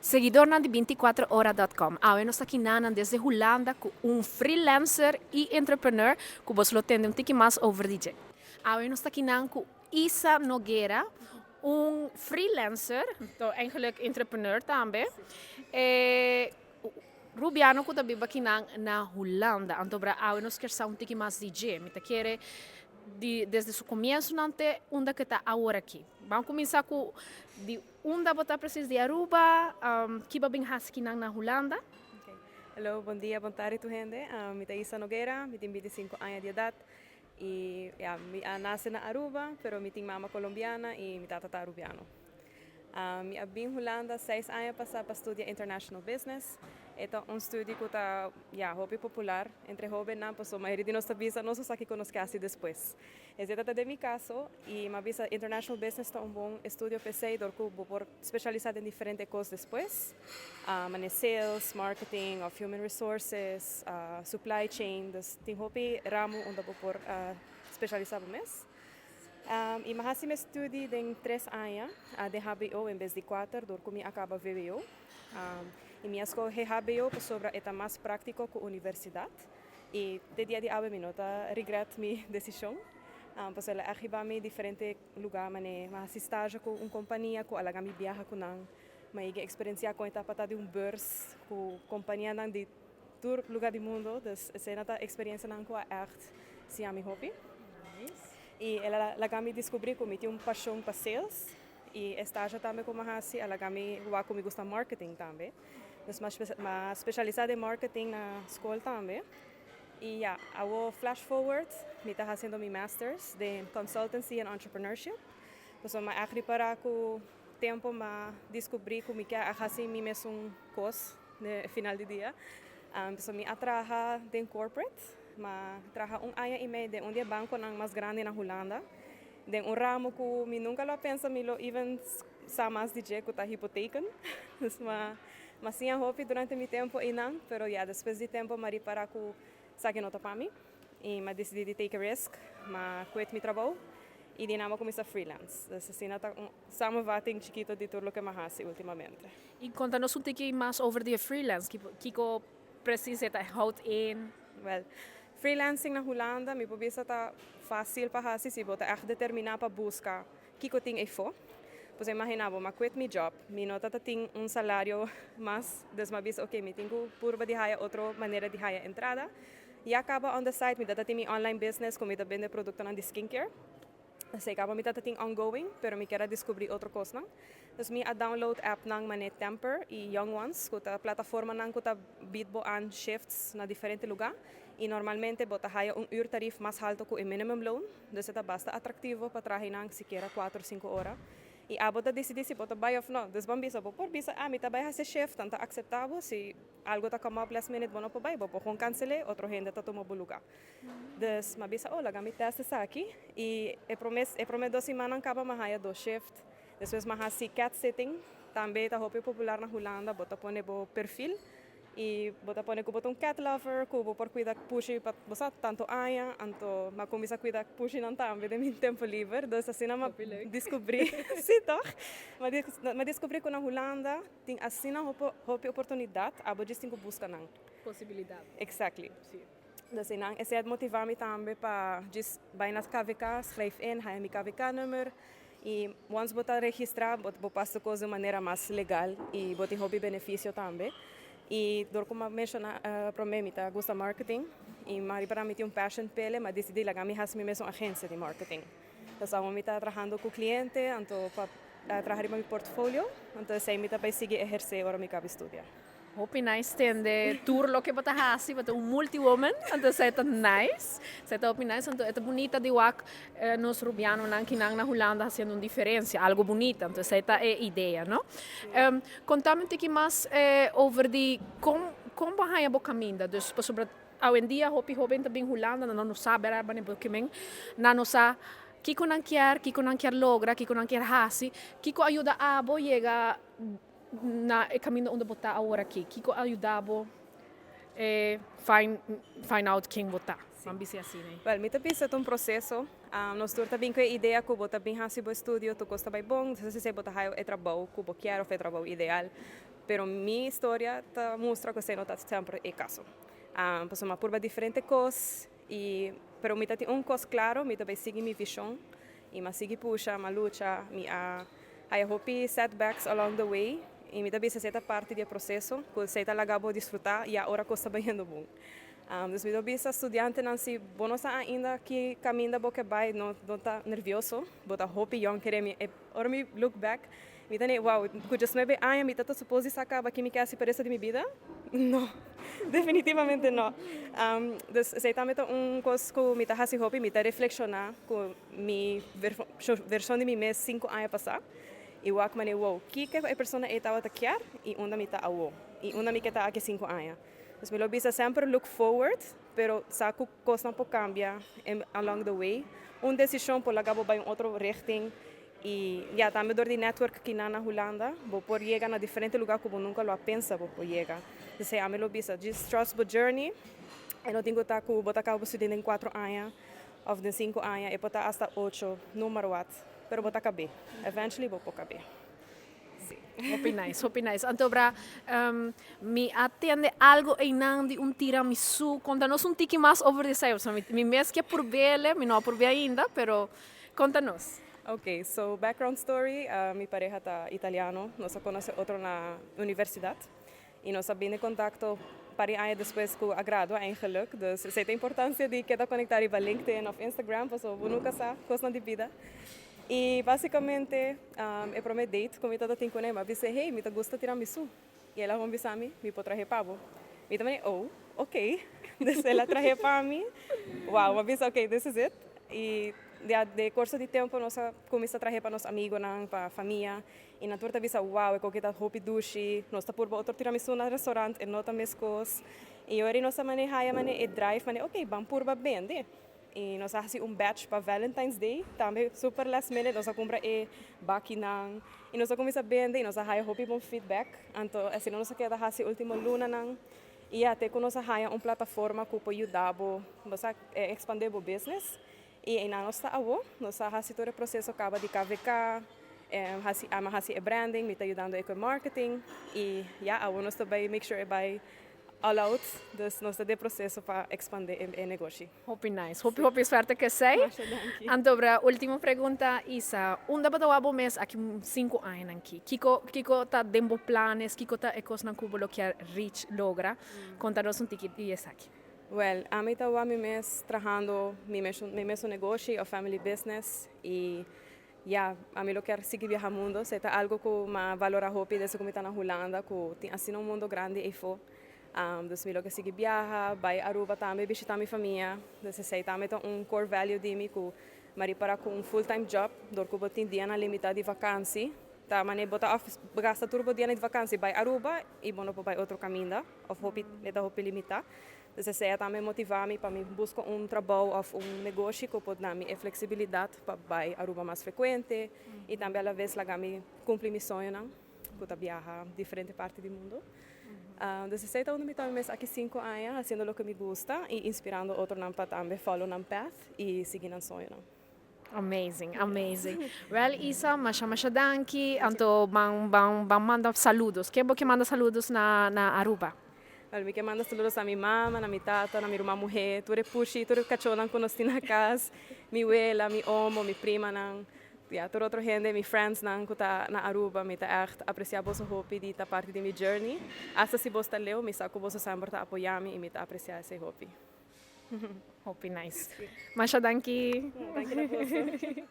Seguidor de 24horas.com. Ahora nos aqui desde Holanda com freelancer e entrepreneur que você lo tende tique mais over DJ. Ahora nos aqui com Isa Nogueira, freelancer, então eigenlijk entrepreneur também. Rubiano que também aqui na Holanda, então ahora nos quer ser tique mais DJ. Me quer desde o começo até onde que está agora aqui. Vamos começar com de onde você precisa de Aruba, que vai bem aqui na Holanda. Okay. Hello, bom dia, boa tarde, tu gente. Me chamo Isa Nogueira, me tenho 25 anos de idade e me nasci na Aruba, pero me tenho mama colombiana e me tata arubiano. Me abri em Holanda 6 anos para estudar International Business. Ito un studio que está hobby popular entre jóvenes, pues a maioria de nós visa não só que conosco assim depois. Esse é de meu caso e me visa International Business está bom estudo PC, do que vou por especializado em diferentes coisas depois, em sales, marketing, of human resources, supply chain, dus tem hobby ramo onde vou por especializado mês. E mais me estudo em 3 anos de HBO em vez de 4, do que me acaba VWO. E minha escola HBO sobre é mais prático que a universidade e de dia de hoje minuto regret minha decisão pois ela arriba me diferente lugar mas estágio com uma companhia com ela me viaja com não mas a experiência com etapa de beurs com companhia não de todo lugar do mundo dus essa é a experiência não com echt se a mi hobby e ela me descobri que eu tinha paixão para sales e estágio também como assim ela me gusta marketing também. Dus uma especializada em marketing na escola também. E eu flash forward, me está fazendo meu masters de consultancy and entrepreneurship. Pues eu me para com tempo ma descobri que me quer fazer meu mesmo curso no final do dia. Pues me atraja de corporate, ma traja ano e meio de onde banco não mais grande na Holanda. De ramo que me nunca lo pensa me lo even sa mais DJ que tá hipoteca. Mas sim, a hobby durante meu tempo e não, pero depois de tempo, me para com saque nota para mim e me decidi take a risk, me quit meu trabalho e de novo comecei a freelance. Assim, estamos batendo chiquito de tudo o que me faço ultimamente. E conta-nos tique mais over the freelance, que precisa estar houdt in. Well, freelancing na Holanda, me pode estar fácil para fazer se você é determinado para buscar que eu tenho info. Pues imaginava, me quit meu job, me nota tem salário mais, desmabis, ok, me tenho purba de haya outra maneira de haya entrada, e acaba on the side, me data tem online business, como me vende produto de skincare, assim, acaba me data tem ongoing, pero me quero descobrir outra coisa, dus me a download app nang mané Temper e Young Ones, que a plataforma nang que tá bidbo an shifts na diferente lugar, e normalmente bota haya uur tarif mais alto que o minimum loan, dus é basta atrativo para trabalhar nang siquiera 4 ou 5 horas. E a bota decidi se bota buy off não, desbam bisa por bisa me tá vai fazer shift tanto aceitável se algo tá como last minute bono por buy por com cancelei outro gente tá tomando lugar. Des ma bisa olha me testa essa aqui e prometo 2 semanas acaba ma haya do shift. Depois ma hasi cat setting também tá hobby popular na Holanda, bota pone bo perfil e bota pone que bota cat lover, que por cuidar pushi para bosa tanto aia, anto ma começa a cuidar pushi não também de meu tempo livre, dus assim ma descobri, sim toch, ma descobri que na Holanda tem assim hobby oportunidade, abo just tenho busca não. Possibilidade. Exactly. Sim. Dus en esse é motivar me também para just vai nas KVK, schrijf in, haya mi KVK nummer. E once botar registrar, vou passar coisa de maneira mais legal e botar hobby benefício também. E como mencionar para mim, me gusta marketing e para mim tem passion pele, mas decidi lagar me fazer mesmo agência de marketing. Então, me está trabalhando com cliente, então para trabalhar meu portfólio, então sei me vai seguir exercer agora me cabe estudar. Hope nice tende tour lo que bota hasi, bota multi-woman, então é nice, é hope nice, então é bonita de wak nos rubiano na Holanda fazendo diferença, algo bonita, então essa é a ideia, não? Contame um pouquinho mais over de como vai a boca caminho, dus sobre hoje em dia hope também Holanda, não sabe era bem porque não sabe que não quer logra, que não quer hasi, que ajuda a bo chega na caminho onde botar agora aqui, que ajudava find out quem botar. Vamos dizer assim, né? Well, me também é processo. Nós também com a ideia que eu também faço o estúdio, tu gosta bem bom, se você botar o trabalho que eu quero, o trabalho ideal. pero minha história tá mostra que você não está sempre é caso. Posso uma por diferente coisas e pero me tem coisa claro, me também sigue minha visão e me sigue puxa, me luta, me I hope setbacks along the way e me também se senta parte do processo, que você está lagabo desfrutar e agora costa bem indo bom. Dus me também estudante não se bonos ainda que caminha boca vai não tá nervioso, bota hope young querer me or me look back. Me dá wow, que just maybe me tá suposto sacar aqui me quer se parece de minha vida? Não, definitivamente não. Dus sei também coisa que me tá assim hope, me tá reflexionar com minha versão de mim mesmo 5 anos passar. E o que wow, que a pessoa estava a querer e onde me tá a e onde me está aqui 5 anos. Dus me lo bisa sempre look forward, pero saco coisa não pode cambiar along the way. Decisão por lagabo vai outro richting. E também door die network aqui na Holanda, vou por chegar na diferente lugar que eu nunca lo pensa vou por chegar. Então, a mim bisa just trust the journey. Eu não tenho que botar cabo estudando em 4 anos, ou em 5 anos, e botar hasta 8, número what. Pero botar caber. Eventually vou por caber. Hopi nice. Antobra, me atende algo de tiramisu. Conta-nos tiki mais over the sales. Me mês que é por bele, me não por bem ainda, pero conta-nos. Ok, so background story, minha pareja está italiano, nós conhece outro na universidade e nós bem em contato para anos depois com a gradua eigenlijk. Dus é a importância de que conectar via LinkedIn ou Instagram, para o nunca sabe coisa de vida. E basicamente, eu prometi date com minha tem com ela, mas disse, hey, me gusta tiramisu. E ela me disse, me pode trazer pavo. E também, oh, ok. Então ela traje para mim. Wow, mas disse, ok, this is it. E de curso de tempo nós começamos a trazer para nossos amigos, para a família e na torta visa wow, eu que hopi dushi, nós está por outro tiramisu no restaurante e nota mescos e eu nós maneja e drive ok, vamos por bem e nós fazemos batch para Valentine's Day também super last minute nós compra bakinang e nós começa a vender e nós haya hopi bom feedback então assim nós queda hasi última luna nang e até que nós haya plataforma que pode ajudar nós expandir o business. E na nossa avó, nós fazemos todo o processo acaba de KVK, fazemos branding, me está ajudando com marketing e a avó nós também make sure vai all out, dus nós temos processo para expandir o negócio. Hopi nice, hopi suerte que sei. Antobra, última pergunta, Isa, onde você vai mês aqui 5 anos aqui? Kiko tá dando planos, Kiko tá ecos na cubo lo que reach logra. Conta-nos ticket e essa aqui. Well, a mim estava mês trabalhando meu negócio, o family business e a mim eu quero seguir viajar mundo, se é algo que me valora hopi desde que eu estou na Holanda, que tem assim mundo grande e fo. Dus eu quero seguir viajar, vai a Aruba também visitar minha família, dus sei também core value de mim que mari para com full-time job, dor que eu tenho dia na limitada de vacância. Tá, mas bota gasta turbo dia de vacância, vai a Aruba e bono para outro caminho, of hopi limitar. Dus zij também motivar-me para buscar trabalho ou negócio que pode dar-me flexibilidade para ir a Aruba mais frequente e também a vez me cumprir meu sonho, que eu viajar a diferentes partes do mundo. Dus zij está onde me aqui 5 anos, fazendo o que me gusta e inspirando outros para também follow na path e seguir no sonho. Amazing. Well, Isa, masya danki. Anto bang manda saludos. Quem que manda saludos na Aruba? Me que manda saludos a minha mama, a minha tata, a minha irmã mulher, tudo puxi, tudo cachorro que nós temos na casa, minha abuela, minha omo, minha prima, toda outra gente, minha friends que está na Aruba, me tá echt apreciar vosso hobby de estar parte de minha journey. Hasta se você leu, me saco vosso sempre tá apoiar-me e me tá apreciar esse hobby. Hopi nice. Masya danki. Danke na